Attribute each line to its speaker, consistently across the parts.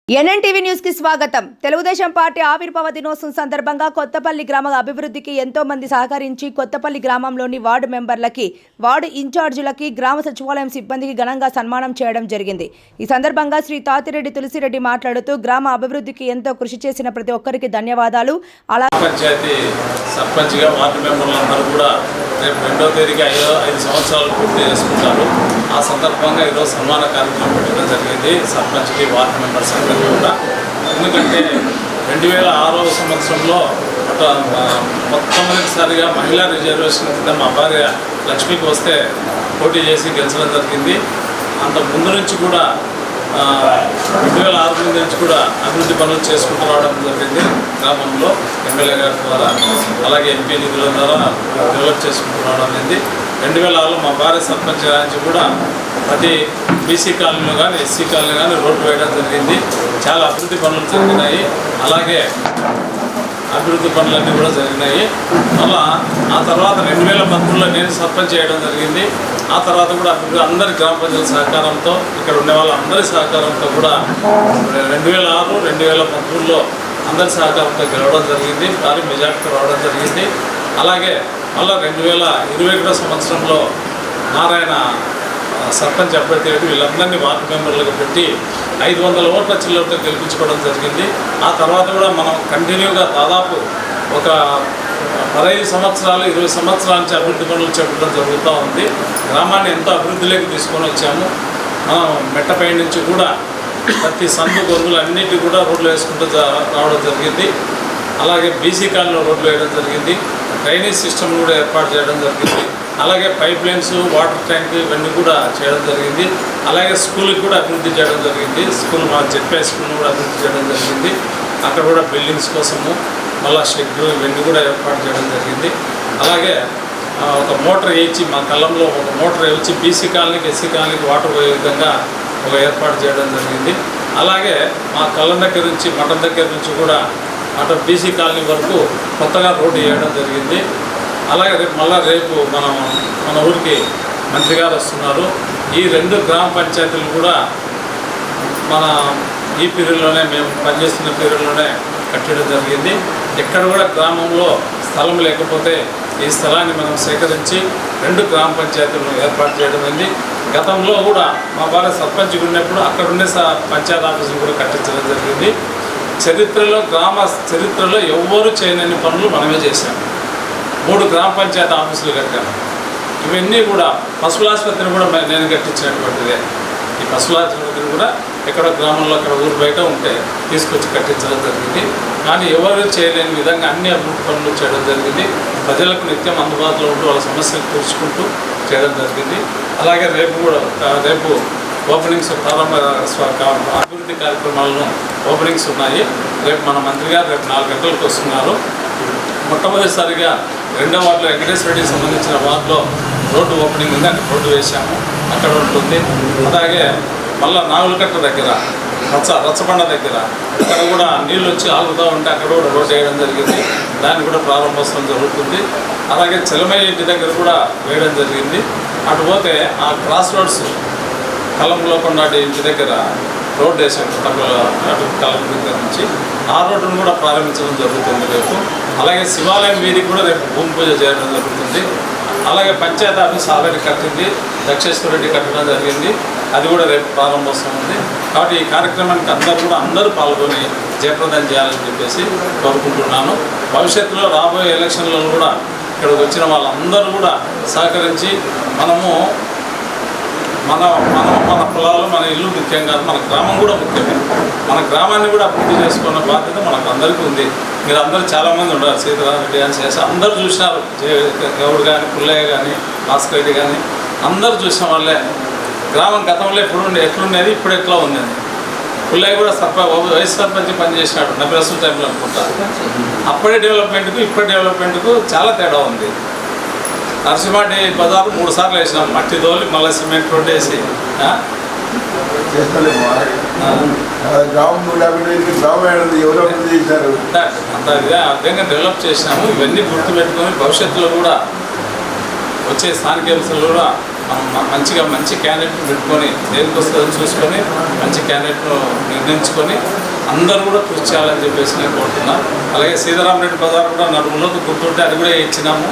Speaker 1: NNTV news కి స్వాగతం. Telugu Desam party ఆవిర్భావ దినోత్సవం సందర్భంగా కొత్తపల్లి గ్రామ అభివృద్ధికి ఎంతో మంది సహకరించి కొత్తపల్లి గ్రామంలోని వార్డు మెంబర్లకి, వార్డు ఇన్ఛార్జీలకి, గ్రామ సచివాలయం సిబ్బందికి ఘనంగా సన్మానం చేయడం జరిగింది. ఈ సందర్భంగా శ్రీ తాతిరెడ్డి తులసిరెడ్డి మాట్లాడుతూ గ్రామ అభివృద్ధికి ఎంతో కృషి చేసిన ప్రతి ఒక్కరికి ధన్యవాదాలు.
Speaker 2: పంచాయతీ సర్పంచ్గా వార్డు మెంబర్లందరూ కూడా రేపు 2వ తేదీకి 5 సంవత్సరాలు పూర్తి చేసుకుంటారు. ఆ సందర్భంగా ఈరోజు సన్మాన కార్యక్రమం పెట్టడం జరిగింది సర్పంచ్కి, వార్డు మెంబర్స్ అందరికీ కూడా. ఎందుకంటే 2006వ సంవత్సరంలో మొట్టమొదటిసారిగా మహిళా రిజర్వేషన్ కింద మా భార్య లక్ష్మికి వస్తే పోటీ చేసి గెలిచడం జరిగింది. అంత ముందు నుంచి కూడా 2006 నుంచి కూడా అభివృద్ధి పనులు చేసుకుంటూ రావడం జరిగింది గ్రామంలో ఎమ్మెల్యే గారి ద్వారా, అలాగే ఎంపీ నిధుల ద్వారా డెవలప్ చేసుకుంటూ రావడం జరిగింది. 2006లో మా భార్య సర్పంచ్ నుంచి కూడా ప్రతి బీసీ కాలనీలో కానీ, ఎస్సీ కాలనీ కానీ రోడ్డు వేయడం జరిగింది. చాలా అభివృద్ధి పనులు జరిగినాయి. అలాగే అభివృద్ధి పనులన్నీ కూడా జరిగినాయి. మళ్ళా ఆ తర్వాత 2013లో నేను సర్పంచ్ చేయడం జరిగింది. ఆ తర్వాత కూడా అందరి గ్రామ ప్రజల సహకారంతో, ఇక్కడ ఉండే వాళ్ళ అందరి సహకారంతో కూడా 2006, 2013లో అందరి సహకారంతో గెలవడం జరిగింది. భారీ మెజార్టీ రావడం జరిగింది. అలాగే మళ్ళీ 2021 సంవత్సరంలో నారాయణ సర్పంచ్ అభ్యర్థి వీళ్ళందరినీ వార్డు మెంబర్లుగా పెట్టి 500 ఓట్ల చిల్లరతో గెలిపించుకోవడం జరిగింది. ఆ తర్వాత కూడా మనం కంటిన్యూగా దాదాపు ఒక 15 సంవత్సరాలు 20 సంవత్సరాల నుంచి అభివృద్ధి పనులు చేపట్టడం జరుగుతూ ఉంది. గ్రామాన్ని ఎంతో అభివృద్ధిలోకి తీసుకొని వచ్చాము. మనం మెట్టపై నుంచి కూడా ప్రతి సందు గొంతులు అన్నిటి కూడా రోడ్లు వేసుకుంటూ రావడం జరిగింది. అలాగే బీసీ కాలనీలో రోడ్లు వేయడం జరిగింది. డ్రైనేజ్ సిస్టమ్ కూడా ఏర్పాటు చేయడం జరిగింది. అలాగే పైప్ లైన్స్, వాటర్ ట్యాంక్ ఇవన్నీ కూడా చేయడం జరిగింది. అలాగే స్కూల్కి కూడా అభివృద్ధి చేయడం జరిగింది. స్కూల్ మా చెప్పే స్కూల్ని కూడా అభివృద్ధి చేయడం జరిగింది. అక్కడ కూడా బిల్డింగ్స్ కోసము మళ్ళీ షెడ్లు ఇవన్నీ కూడా ఏర్పాటు చేయడం జరిగింది. అలాగే ఒక మోటార్ వేయించి మా కళ్ళంలో ఒక మోటార్ వేయించి బీసీ కాలనీకి, ఎస్సీ కాలనీకి వాటర్ పోయే విధంగా ఒక ఏర్పాటు చేయడం జరిగింది. అలాగే మా కళ్ళం దగ్గర నుంచి, మఠం దగ్గర నుంచి కూడా అటు బీసీ కాలనీ వరకు కొత్తగా రోడ్డు వేయడం జరిగింది. అలాగే రేపు మన ఊరికి మంత్రి గారు వస్తున్నారు. ఈ 2 గ్రామ పంచాయతీలు కూడా మన ఈ పీరియడ్లోనే, మేము పనిచేస్తున్న పీరియడ్లోనే కట్టడం జరిగింది. ఎక్కడ కూడా గ్రామంలో స్థలం లేకపోతే ఈ స్థలాన్ని మనం సేకరించి 2 గ్రామ పంచాయతీలను ఏర్పాటు చేయడం అయింది. గతంలో కూడా మా భార్య సర్పంచ్ ఉన్నప్పుడు అక్కడ ఉండే పంచాయతీ ఆఫీసులు కూడా కట్టించడం జరిగింది. గ్రామ చరిత్రలో ఎవ్వరూ చేయలేని పనులు మనమే చేశాము. 3 గ్రామ పంచాయతీ ఆఫీసులు కట్టాము. ఇవన్నీ కూడా పశువుల ఆసుపత్రిని కూడా నేను కట్టించినటువంటిదే. ఈ పశువుల ఆసుపత్రిని కూడా ఎక్కడ గ్రామంలో అక్కడ ఊరు బయట ఉంటే తీసుకొచ్చి కట్టించడం జరిగింది. కానీ ఎవరు చేయలేని విధంగా అన్ని అభివృద్ధి పనులు చేయడం జరిగింది. ప్రజలకు నిత్యం అందుబాటులో ఉంటూ వాళ్ళ సమస్యలు తీర్చుకుంటూ చేయడం జరిగింది. అలాగే రేపు ఓపెనింగ్స్, ప్రారంభ అభివృద్ధి కార్యక్రమాలను ఓపెనింగ్స్ ఉన్నాయి. రేపు మన మంత్రి గారు రేపు 4 గంటలకు వస్తున్నారు. మొట్టమొదటిసారిగా 2వ వార్డులో వెంకటేశ్వర రెడ్డికి సంబంధించిన వార్డులో రోడ్డు ఓపెనింగ్ ఉంది. అక్కడ రోడ్డు వేసాము, అక్కడ ఉంటుంది. అలాగే మళ్ళీ నాగులకట్ట దగ్గర, రచ్చబండ దగ్గర అక్కడ కూడా నీళ్ళు వచ్చి ఆగుతూ ఉంటే అక్కడ కూడా రోడ్డు వేయడం జరిగింది. దాన్ని కూడా ప్రారంభోత్సవం జరుగుతుంది. అలాగే చెలమయ్య ఇంటి దగ్గర కూడా వేయడం జరిగింది. అటు పోతే ఆ క్రాస్ రోడ్స్ కలంలో కొన్నాటి ఇంటి దగ్గర రోడ్డు వేసాము. అటు కలం దగ్గర నుంచి ఆ రోడ్డును కూడా ప్రారంభించడం జరుగుతుంది రేపు. అలాగే శివాలయం వీధికి కూడా రేపు భూమి పూజ చేయడం జరుగుతుంది. అలాగే పంచాయతీ ఆఫీస్ ఆల్రెడీ కట్టింది, దక్షేశ్వర రెడ్డి కట్టడం జరిగింది. అది కూడా రేపు ప్రారంభోత్సవం ఉంది. కాబట్టి ఈ కార్యక్రమానికి అందరూ పాల్గొని జయప్రదం చేయాలని చెప్పేసి కోరుకుంటున్నాను. భవిష్యత్తులో రాబోయే ఎలక్షన్లలో కూడా ఇక్కడికి వచ్చిన వాళ్ళందరూ కూడా సహకరించి మన పొలాలు, మన ఇల్లు ముఖ్యం కాదు, మన గ్రామం కూడా ముఖ్యమే. మన గ్రామాన్ని కూడా అభివృద్ధి చేసుకున్న బాధ్యత మనకు అందరికీ ఉంది. మీరు అందరూ చాలామంది ఉన్నారు, సీతారామరెడ్డి అని చేసి అందరూ చూసినారు. గౌడ్ కానీ, పుల్లయ్య కానీ, భాస్కర్ రెడ్డి కానీ అందరూ చూసిన వాళ్ళే. గ్రామం గతంలో ఎట్లుండేది, ఇప్పుడు ఎట్లా ఉంది. పుల్లయ్య కూడా వైస్ సర్పంచ్ పనిచేసినాడు 90 టైంలో అనుకుంటారు. అప్పటి డెవలప్మెంట్కు ఇప్పటి డెవలప్మెంట్కు చాలా తేడా ఉంది. నరసింహారెడ్డి బజారు 3 సార్లు వేసినాం, మట్టి తోలి మళ్ళీ సిమెంట్ రోడ్డు వేసి. అంత విధంగా డెవలప్ చేసినాము. ఇవన్నీ గుర్తుపెట్టుకొని భవిష్యత్తులో కూడా వచ్చే స్థానిక ఎలక్షన్లు కూడా మనం మంచి క్యాండిడేట్ను పెట్టుకొని దేనికి వస్తుందో చూసుకొని మంచి క్యాండిడేట్ను నిర్ణయించుకొని అందరూ కూడా కృషి చేయాలని చెప్పేసి నేను కోరుతున్నాను. అలాగే సీతారామరెడ్డి బజార్ కూడా నలుగురిలోకి గుర్తుంటే అది కూడా ఇచ్చినాము.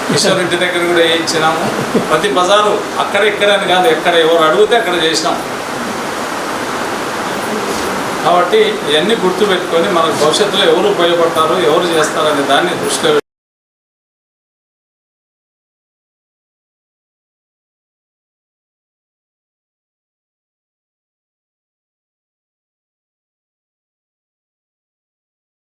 Speaker 2: కిషోర్ ఇంటి దగ్గర కూడా ఇచ్చినాము. ప్రతి బజారు అక్కడ ఇక్కడ అని కాదు, ఎక్కడ ఎవరు అడిగితే అక్కడ చేసినాం. కాబట్టి ఇవన్నీ గుర్తుపెట్టుకొని మనకు భవిష్యత్తులో ఎవరు ఉపయోగపడతారు, ఎవరు చేస్తారనే దాన్ని దృష్టిలో